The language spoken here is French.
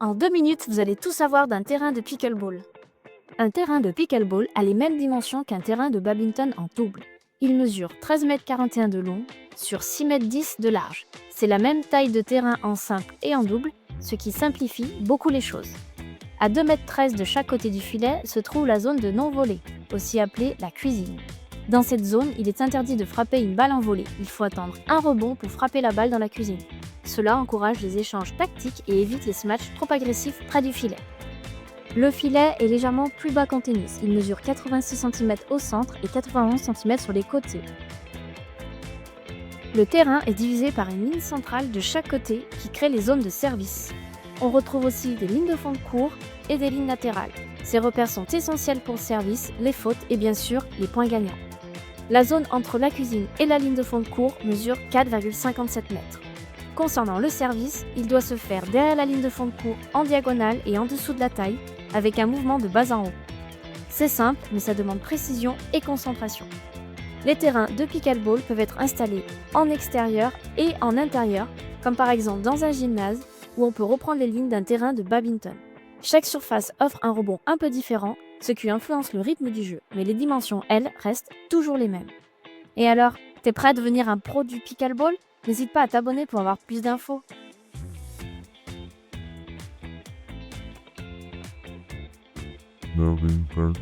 En 2 minutes, vous allez tout savoir d'un terrain de pickleball. Un terrain de pickleball a les mêmes dimensions qu'un terrain de badminton en double. Il mesure 13,41 m de long sur 6,10 m de large. C'est la même taille de terrain en simple et en double, ce qui simplifie beaucoup les choses. À 2,13 m de chaque côté du filet se trouve la zone de non-volée, aussi appelée la cuisine. Dans cette zone, il est interdit de frapper une balle en volée. Il faut attendre un rebond pour frapper la balle dans la cuisine. Cela encourage les échanges tactiques et évite les smatchs trop agressifs près du filet. Le filet est légèrement plus bas qu'en tennis. Il mesure 86 cm au centre et 91 cm sur les côtés. Le terrain est divisé par une ligne centrale de chaque côté qui crée les zones de service. On retrouve aussi des lignes de fond de court et des lignes latérales. Ces repères sont essentiels pour le service, les fautes et bien sûr les points gagnants. La zone entre la cuisine et la ligne de fond de court mesure 4,57 m. Concernant le service, il doit se faire derrière la ligne de fond de court en diagonale et en dessous de la taille, avec un mouvement de bas en haut. C'est simple, mais ça demande précision et concentration. Les terrains de pickleball peuvent être installés en extérieur et en intérieur, comme par exemple dans un gymnase où on peut reprendre les lignes d'un terrain de badminton. Chaque surface offre un rebond un peu différent, ce qui influence le rythme du jeu, mais les dimensions, elles, restent toujours les mêmes. Et alors, t'es prêt à devenir un pro du pickleball ? N'hésite pas à t'abonner pour avoir plus d'infos. Badminton.